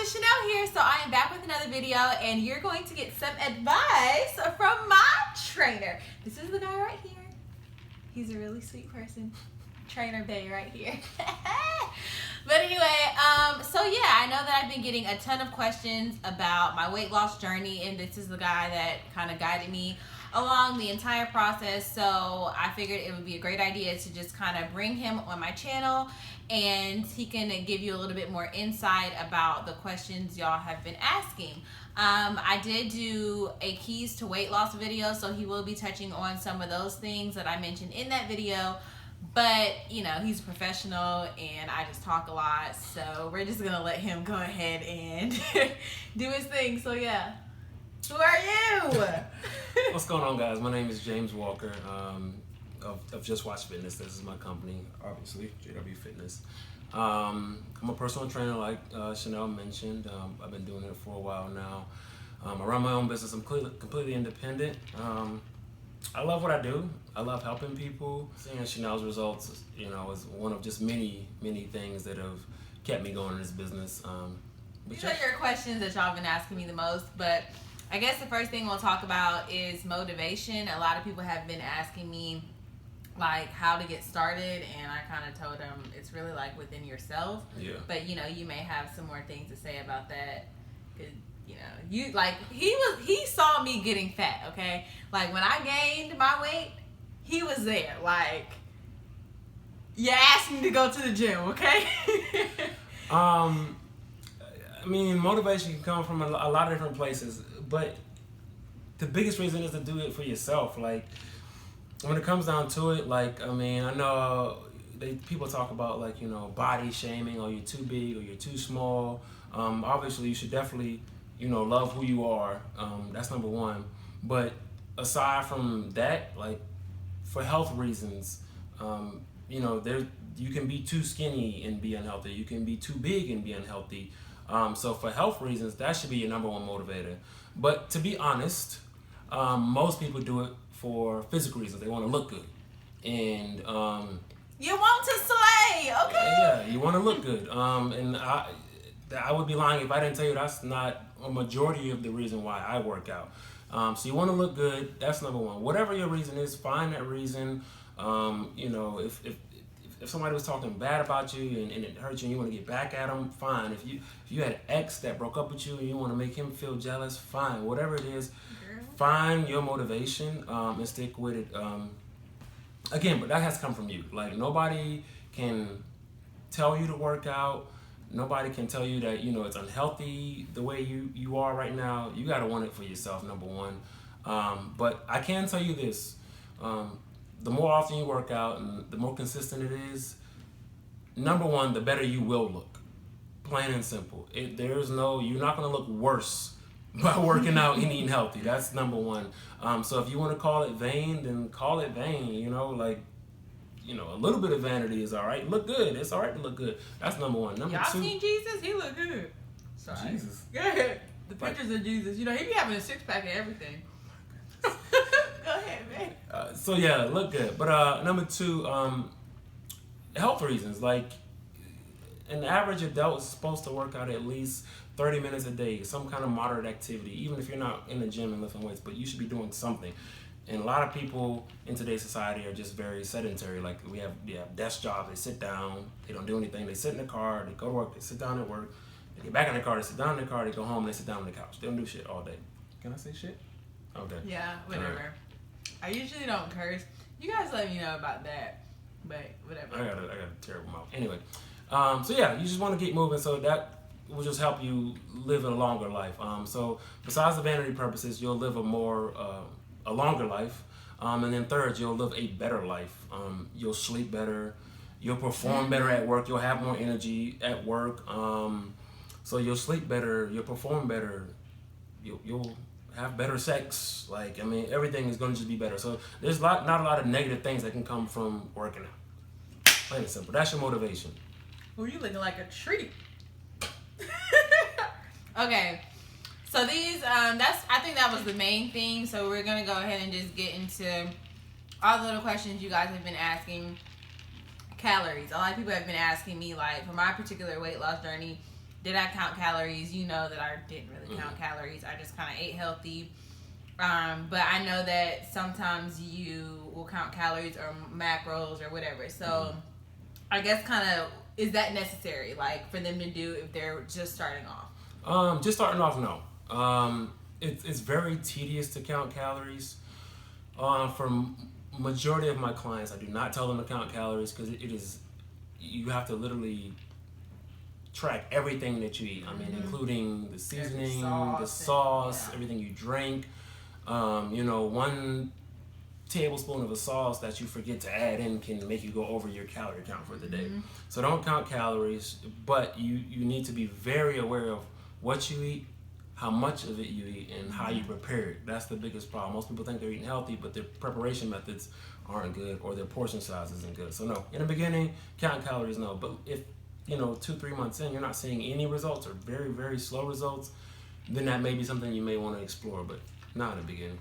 it's Chanel here. So I am back with another video, and you're going to get some advice from my trainer. This is the guy right here. He's a really sweet person. Trainer Bay right here. But anyway, so yeah, I know that I've been getting a ton of questions about my weight loss journey, and this is the guy that kind of guided me along the entire process. So I figured it would be a great idea to just kind of bring him on my channel, and he can give you a little bit more insight about the questions y'all have been asking. I did do a keys to weight loss video, so he will be touching on some of those things that I mentioned in that video. But, you know, he's a professional and I just talk a lot, so we're just gonna let him go ahead and do his thing. So yeah, who are you? What's going on, guys? My name is James Walker of Just Watch Fitness. This is my company, obviously, JW Fitness. I'm a personal trainer, like Chanel mentioned. I've been doing it for a while now. I run my own business. I'm completely independent. I love what I do. I love helping people. Seeing Chanel's results, you know, is one of just many things that have kept me going in this business. These are your questions that y'all been asking me the most, but I guess the first thing we'll talk about is motivation. A lot of people have been asking me like how to get started, and I kind of told them it's really like within yourself. Yeah. But you know, you may have some more things to say about that. You know, you like he saw me getting fat, okay? Like when I gained my weight, he was there. Like, you asked me to go to the gym, okay? I mean, motivation can come from a lot of different places, but the biggest reason is to do it for yourself. Like, when it comes down to it, like, I mean, I know people talk about, like, you know, body shaming, or you're too big or you're too small. Obviously, you should definitely, you know, love who you are. That's number one. But aside from that, like, for health reasons, you know, you can be too skinny and be unhealthy. You can be too big and be unhealthy. So for health reasons, that should be your number one motivator. But to be honest, most people do it for physical reasons. They want to look good. And you want to slay, okay? Yeah, you want to look good. And I would be lying if I didn't tell you that's not a majority of the reason why I work out. So you want to look good. That's number one. Whatever your reason is, find that reason. You know, if somebody was talking bad about you and it hurt you and you want to get back at them, fine. If you had an ex that broke up with you and you want to make him feel jealous, fine. Whatever it is, find your motivation and stick with it. Again, but that has to come from you. Like, nobody can tell you to work out. Nobody can tell you that, you know, it's unhealthy the way you are right now. You got to want it for yourself, number one. But I can tell you this. The more often you work out and the more consistent it is, number one, the better you will look. Plain and simple. You're not going to look worse by working out and eating healthy. That's number one. So if you want to call it vain, then call it vain. You know, like, you know, a little bit of vanity is all right. Look good. It's all right to look good. That's number one. Number Y'all two. seen Jesus? He look good. Sorry. Jesus. Go ahead. The pictures of Jesus. You know, he be having a six-pack and everything. Go ahead, man. So yeah, look good. But number two, health reasons. Like, an average adult is supposed to work out at least 30 minutes a day, some kind of moderate activity, even if you're not in the gym and lifting weights, but you should be doing something. And a lot of people in today's society are just very sedentary. Like, we have desk jobs. They sit down. They don't do anything. They sit in the car. They go to work. They sit down at work. They get back in the car. They sit down in the car. They go home. They sit down on the couch. They don't do shit all day. Can I say shit? Okay. Yeah, whatever. Right. I usually don't curse. You guys let me know about that. But whatever. I got a terrible mouth. Anyway, so yeah, you just want to keep moving. So that will just help you live a longer life. So besides the vanity purposes, you'll live a longer life, and then third, you'll live a better life. You'll sleep better, you'll perform better at work, you'll have more energy at work, so you'll sleep better, you'll perform better, you'll have better sex. Like, I mean, everything is going to just be better. So there's not a lot of negative things that can come from working out. Plain and simple. That's your motivation. Well, you looking like a treat. Okay. So these, I think that was the main thing. So we're going to go ahead and just get into all the little questions you guys have been asking. Calories. A lot of people have been asking me, like, for my particular weight loss journey, did I count calories? You know that I didn't really count calories. I just kind of ate healthy. But I know that sometimes you will count calories or macros or whatever. So I guess kind of, is that necessary, like, for them to do if they're just starting off? Just starting off, no. It's very tedious to count calories. For majority of my clients, I do not tell them to count calories because it is, you have to literally track everything that you eat. I mean, including the seasoning, the sauce, everything you drink. You know, 1 tablespoon of a sauce that you forget to add in can make you go over your calorie count for the day. So don't count calories, but you need to be very aware of what you eat, how much of it you eat, and how you prepare it. That's the biggest problem. Most people think they're eating healthy, but their preparation methods aren't good, or their portion size isn't good. So no, in the beginning, counting calories, no. But if, 2-3 months in, you're not seeing any results or very, very slow results, then that may be something you may want to explore, but not in the beginning.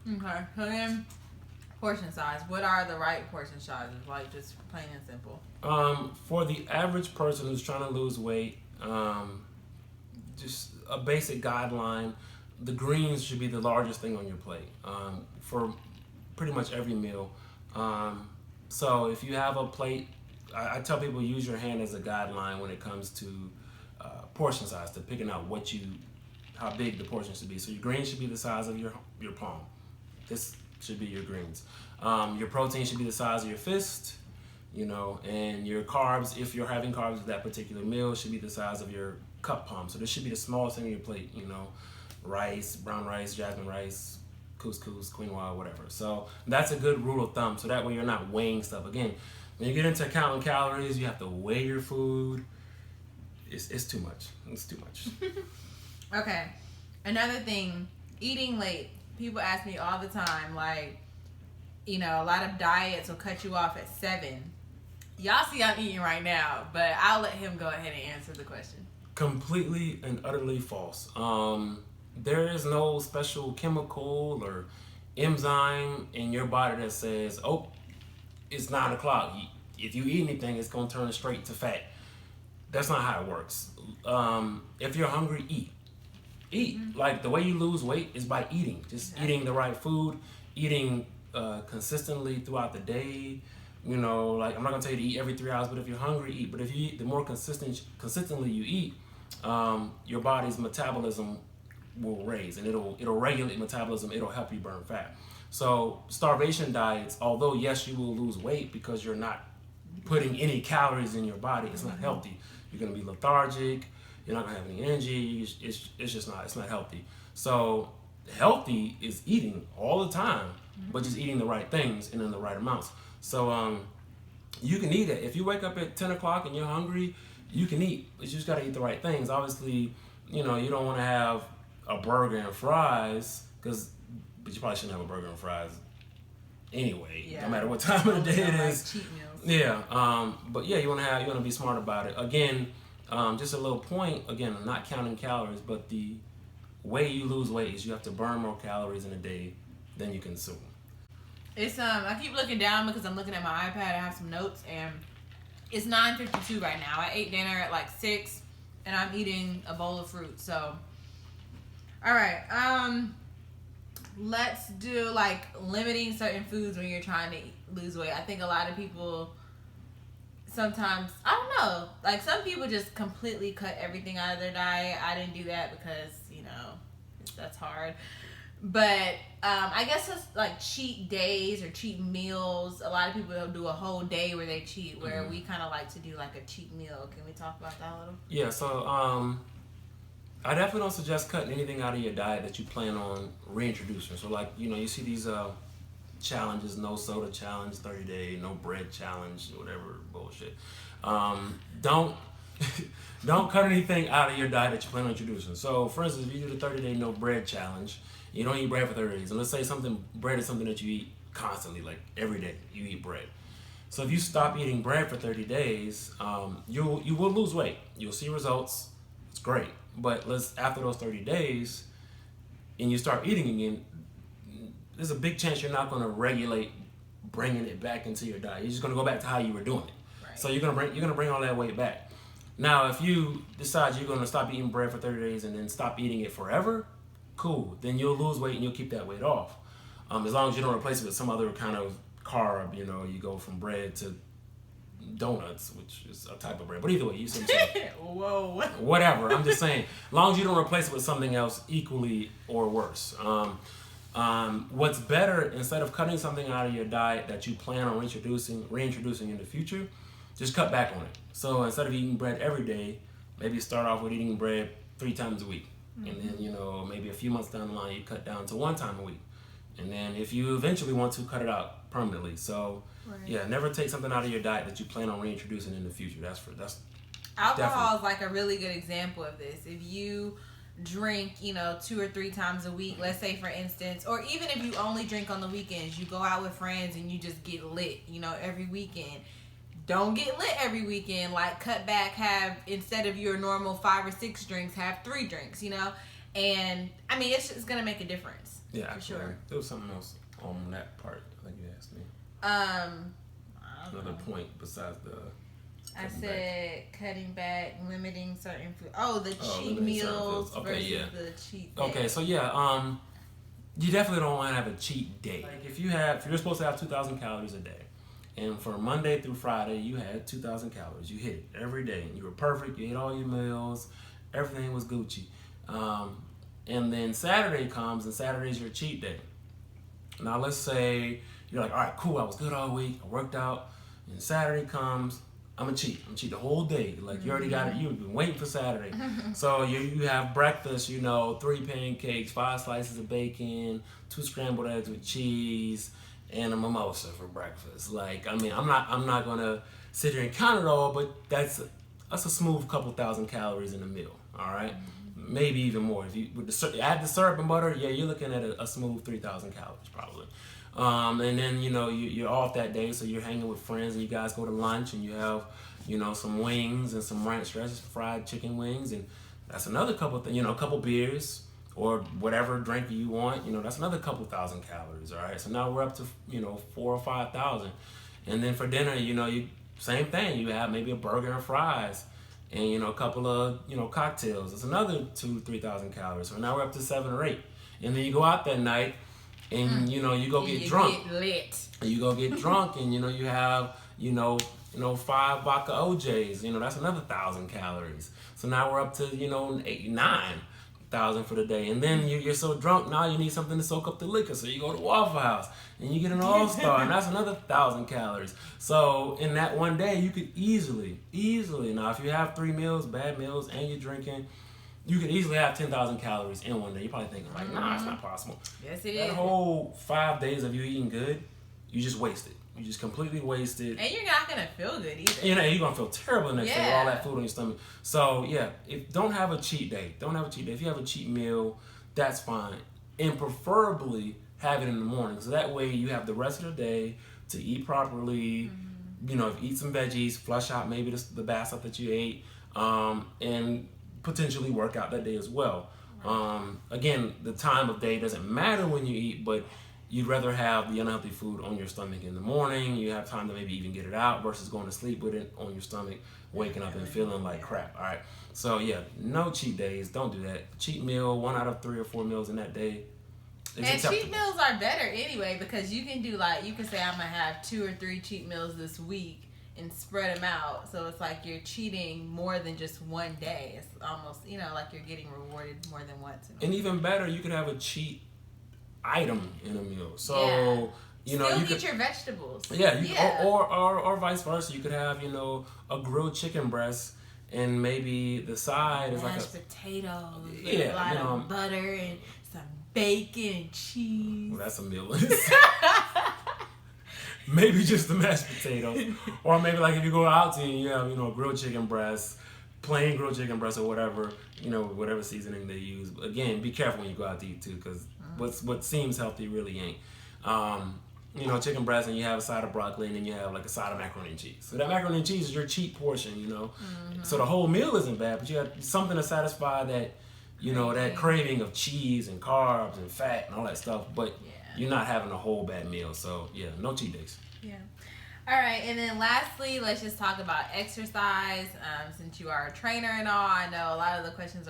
Okay, so then portion size. What are the right portion sizes? Like, just plain and simple. For the average person who's trying to lose weight, just a basic guideline, the greens should be the largest thing on your plate for pretty much every meal. So if you have a plate, I tell people use your hand as a guideline when it comes to portion size, to picking out how big the portion should be. So your greens should be the size of your palm. This should be your greens. Your protein should be the size of your fist, and your carbs, if you're having carbs with that particular meal, should be the size of your cup palm. So this should be the smallest thing on your plate, rice, brown rice, jasmine rice, couscous, quinoa, whatever. So that's a good rule of thumb. So that way you're not weighing stuff. Again, when you get into counting calories, you have to weigh your food. It's too much. It's too much. Okay. Another thing, eating late. People ask me all the time, like, a lot of diets will cut you off at 7. Y'all see I'm eating right now, but I'll let him go ahead and answer the question. Completely and utterly false. There is no special chemical or enzyme in your body that says, oh, it's 9 o'clock. If you eat anything, it's going to turn straight to fat. That's not how it works. If you're hungry, eat. Like, the way you lose weight is by eating. Just eating the right food, eating consistently throughout the day. Like, I'm not gonna tell you to eat every 3 hours, but if you're hungry, eat. But if you eat, the more consistently you eat, your body's metabolism will raise, and it'll regulate metabolism. It'll help you burn fat. So starvation diets, although yes, you will lose weight because you're not putting any calories in your body, it's not healthy. You're gonna be lethargic. You're not gonna have any energy. It's just not. It's not healthy. So healthy is eating all the time, but just eating the right things and in the right amounts. So you can eat it. If you wake up at 10 o'clock and you're hungry, you can eat. But you just gotta eat the right things. Obviously, you don't want to have a burger and fries, but you probably shouldn't have a burger and fries anyway. No matter what time of the day it is. Like cheat meals. Yeah. But yeah, you wanna be smart about it. Again. Just a little point, again, I'm not counting calories, but the way you lose weight is you have to burn more calories in a day than you consume. It's I keep looking down because I'm looking at my iPad. I have some notes, and it's 9:52 right now. I ate dinner at like 6, and I'm eating a bowl of fruit. So, all right, let's do like limiting certain foods when you're trying to lose weight. I think a lot of people. Sometimes, I don't know, like some people just completely cut everything out of their diet. I didn't do that because, that's hard. But I guess it's like cheat days or cheat meals. A lot of people do a whole day where they cheat, where we kind of like to do like a cheat meal. Can we talk about that a little? Yeah, so I definitely don't suggest cutting anything out of your diet that you plan on reintroducing. So like, you see these challenges, no soda challenge, 30-day, no bread challenge, whatever bullshit. Don't cut anything out of your diet that you plan on introducing. So, for instance, if you do the 30-day no bread challenge, you don't eat bread for 30 days. And let's say bread is something that you eat constantly, like every day you eat bread. So if you stop eating bread for 30 days, you will lose weight. You'll see results. It's great. But after those 30 days, and you start eating again, there's a big chance you're not going to regulate bringing it back into your diet. You're just going to go back to how you were doing it. Right. So you're going to bring all that weight back. Now, if you decide you're going to stop eating bread for 30 days and then stop eating it forever, cool. Then you'll lose weight and you'll keep that weight off. As long as you don't replace it with some other kind of carb, you know, you go from bread to donuts, which is a type of bread. But either way, you see what I'm saying? Whoa. Whatever. I'm just saying, as long as you don't replace it with something else equally or worse. What's better, instead of cutting something out of your diet that you plan on reintroducing in the future, just cut back on it. So instead of eating bread every day, maybe start off with eating bread 3 times a week. Mm-hmm. And then, you know, maybe a few months down the line, you cut down to 1 time a week. And then if you eventually want to, cut it out permanently. So, yeah, never take something out of your diet that you plan on reintroducing in the future. That's alcohol is like a really good example of this. If you drink, you know, 2 or 3 times a week, let's say for instance, or even if you only drink on the weekends, you go out with friends and you just get lit, you know, every weekend. Don't get lit every weekend. Like, cut back, have, instead of your normal 5 or 6 drinks, have 3 drinks, you know? And, I mean, it's just going to make a difference. Yeah, for sure. There was something else on that part, I think you asked me. Another point besides the... I said cutting back, limiting certain food. Oh, the cheat meals versus the cheat day. Okay, so yeah, you definitely don't want to have a cheat day. Like if you're supposed to have 2,000 calories a day, and for Monday through Friday you had 2,000 calories, you hit it every day, and you were perfect. You ate all your meals, everything was Gucci. And then Saturday comes, and Saturday's your cheat day. Now let's say you're like, all right, cool, I was good all week, I worked out, and Saturday comes. I'm gonna cheat. I'm gonna cheat the whole day. Like, you already got it. You've been waiting for Saturday. So you have breakfast, you know, 3 pancakes, 5 slices of bacon, 2 scrambled eggs with cheese, and a mimosa for breakfast. Like, I mean, I'm not gonna sit here and count it all, but that's a smooth couple thousand calories in a meal. All right, maybe even more. If you add the syrup and butter, yeah, you're looking at a smooth 3,000 calories probably. And then, you know, you're off that day, so you're hanging with friends and you guys go to lunch and you have, you know, some wings and some ranch dressing, fried chicken wings, and that's another couple, you know, a couple beers or whatever drink you want, you know, that's another couple thousand calories, all right? So now we're up to, you know, 4,000 or 5,000. And then for dinner, you know, same thing, you have maybe a burger and fries and, you know, a couple of, you know, cocktails. It's another 2,000-3,000 calories. So now we're up to 7 or 8. And then you go out that night, and you know, you go get drunk. Get lit. You go get drunk, and you know, you have, you know, 5 vodka OJs. You know, that's another 1,000 calories. So now we're up to, you know, 8,000-9,000 for the day. And then you're so drunk now you need something to soak up the liquor. So you go to Waffle House and you get an All-Star, and that's another 1,000 calories. So in that one day, you could easily now, if you have 3 meals, bad meals, and you're drinking, you could easily have 10,000 calories in one day. You're probably thinking, like, nah, it's not possible. Yes, it is. That whole 5 days of you eating good, you just wasted. You just completely wasted. And you're not going to feel good either. You know, you're going to feel terrible the next day with all that food on your stomach. So, yeah, don't have a cheat day. Don't have a cheat day. If you have a cheat meal, that's fine. And preferably have it in the morning. So that way you have the rest of the day to eat properly. You know, eat some veggies, flush out maybe the bad stuff that you ate, and potentially work out that day as well. Again, the time of day doesn't matter when you eat, but you'd rather have the unhealthy food on your stomach in the morning. You have time to maybe even get it out versus going to sleep with it on your stomach, waking up and feeling like crap. All right. So yeah, no cheat days. Don't do that. Cheat meal, 1 out of 3 or 4 meals in that day. And cheat meals are better anyway, because you can do, like, you can say I'm gonna have 2 or 3 cheat meals this week and spread them out. So it's like you're cheating more than just one day. It's almost, you know, like you're getting rewarded more than once. And even better, you could have a cheat item in a meal. So, you know, you get your vegetables. Yeah, or vice versa. You could have, you know, a grilled chicken breast, and maybe the side is like mashed potatoes, yeah, with a lot of butter and some bacon and cheese. Well, that's a meal. Maybe just the mashed potatoes, or maybe like if you go out to, you have, you know, grilled chicken breast, plain grilled chicken breast or whatever, you know, whatever seasoning they use. Again, be careful when you go out to eat too, because what seems healthy really ain't. You know, chicken breast, and you have a side of broccoli, and then you have like a side of macaroni and cheese. So that macaroni and cheese is your cheat portion, you know. So the whole meal isn't bad, but you have something to satisfy that, you know, that craving of cheese and carbs and fat and all that stuff. But you're not having a whole bad meal. So yeah, no cheat days. Yeah. All right, and then lastly, let's just talk about exercise. Since you are a trainer and all, I know a lot of the questions